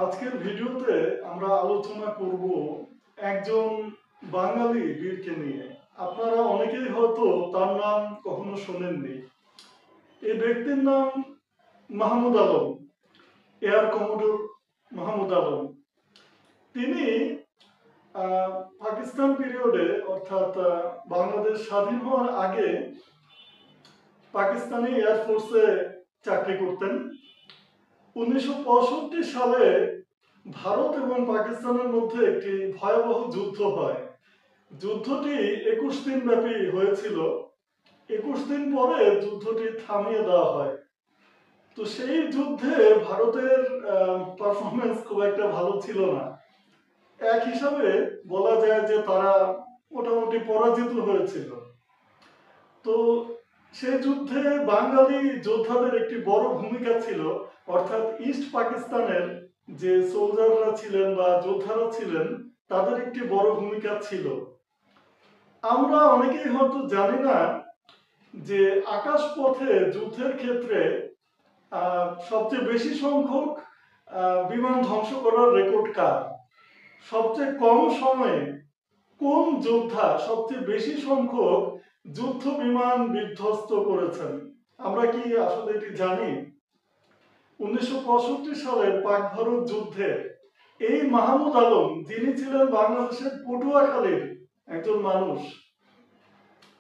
আজকের ভিডিওতে আমরা আলোচনা করব একজন বাঙালি বীরকে নিয়ে। আপনারা অনেকেই হয়তো তার নাম কখনো শোনেননি। এই ব্যক্তির নাম মাহমুদ আলম, এয়ার কমোডোর মাহমুদ আলম। তিনি পাকিস্তান পিরিয়ডে অর্থাৎ বাংলাদেশ স্বাধীন হওয়ার আগে পাকিস্তানি এয়ারফোর্সে চাকরি করতেন। 1965 সালে ভারত এবং পাকিস্তানের মধ্যে একটি ভয়াবহ যুদ্ধ হয়। যুদ্ধটি 21 দিন ব্যাপী হয়েছিল। 21 দিন পরে যুদ্ধটি থামিয়ে দেওয়া হয়। তো সেই যুদ্ধে ভারতের পারফরমেন্স খুব একটা ভালো ছিল না। এক হিসাবে বলা যায় যে তারা মোটামুটি পরাজিত হয়েছিল। তো সেই যুদ্ধে বাঙালি যোদ্ধাদের একটি বড় ভূমিকা ছিল, অর্থাৎ ইস্ট পাকিস্তানের যে সোলজাররা ছিলেন বা যোদ্ধারা ছিলেন তাদের একটি বড় ভূমিকা ছিল। আমরা অনেকেই হয়তো জানি না যে আকাশপথে যুদ্ধের ক্ষেত্রে সবচেয়ে বেশি সংখ্যক বিমান ধ্বংস করার রেকর্ড কার, সবচেয়ে কম সময়ে কোন যোদ্ধা সবচেয়ে বেশি সংখ্যক যুদ্ধ বিমান বিধ্বস্ত করেছেন। আমরা কি আসলে এটি জানি? 1965 সালের পাক ভারত যুদ্ধে এই মাহমুদ আলম, যিনি ছিলেন বাংলাদেশের পটুয়াখালীর একজন মানুষ,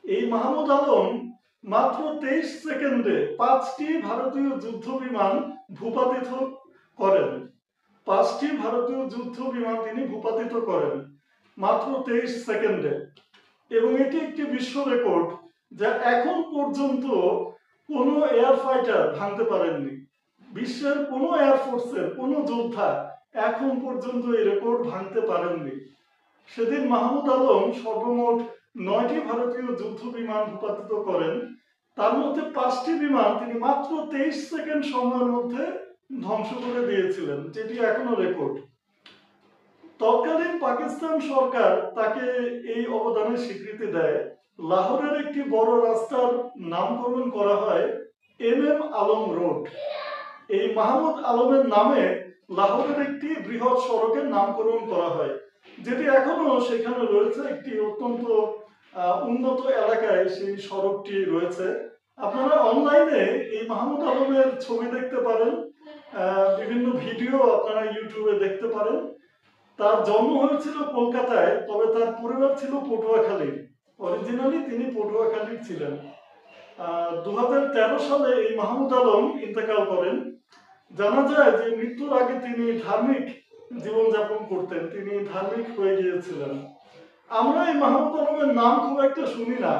এই মাহমুদ আলম মাত্র 23 সেকেন্ডে 5টি ভারতীয় যুদ্ধ বিমান ভূপাতিত করেন। 5টি ভারতীয় যুদ্ধ বিমান তিনি ভূপাতিত করেন মাত্র 23 সেকেন্ডে। এবং এটি একটি বিশ্ব রেকর্ড যা এখন পর্যন্ত কোনো এয়ার ফাইটার ভাঙতে পারেননি। বিশ্বের কোনো এয়ারফোর্সের কোনো যোদ্ধা এখন পর্যন্ত এই রেকর্ড ভাঙতে পারেননি। সেদিন মাহমুদ আলম সর্বমোট 9টি ভারতীয় যুদ্ধ বিমান ভূপাতিত করেন। তার মধ্যে 5টি বিমান তিনি মাত্র 23 সেকেন্ড সময়ের মধ্যে ধ্বংস করে দিয়েছিলেন, যেটি এখনো রেকর্ড। তৎকালীন পাকিস্তান সরকার তাকে এই অবদানের স্বীকৃতি দেয়। লাহোরের একটি বড় রাস্তার নামকরণ করা হয় MM আলম রোড। এই মাহমুদ আলমের নামে লাহোরের একটি বৃহৎ সড়কের নামকরণ করা হয়, যেটি এখনো সেখানে রয়েছে। একটি অত্যন্ত উন্নত এলাকায় সেই সড়কটি রয়েছে। আপনারা অনলাইনে এই মাহমুদ আলমের ছবি দেখতে পারেন, বিভিন্ন ভিডিও আপনারা ইউটিউবে দেখতে পারেন। তার জন্ম হয়েছিল কলকাতায়, তবে তার পরিবার ছিল পটুয়াখালীর। অরিজিনালি তিনি পটুয়াখালীর ছিলেন। 2013 সালে এই মাহমুদ আলম ইন্তেকাল করেন। জানা যায় যে মৃত্যুর আগে তিনি ধার্মিক জীবনযাপন করতেন, তিনি ধার্মিক হয়ে গিয়েছিলেন। আমরা এই মাহমুদ আলমের নাম খুব একটা শুনি না,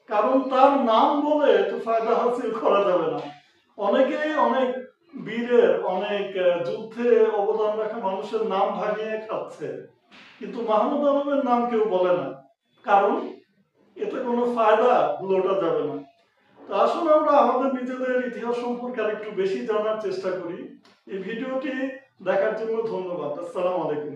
কারণ তার নাম বলে তো ফায়দা হাসিল করা যাবে না। অনেকেই অনেক বীরের, অনেক যুদ্ধে অবদান রাখা মানুষের নাম ভাঙিয়ে খাচ্ছে, কিন্তু মাহমুদ আলমের নাম কেউ বলে না, কারণ এতে কোনো ফায়দা লোটা যাবে না। তো আসলে আমরা আমাদের নিজেদের ইতিহাস সম্পর্কে আরেকটু বেশি জানার চেষ্টা করি। এই ভিডিওটি দেখার জন্য ধন্যবাদ। আসসালামু আলাইকুম।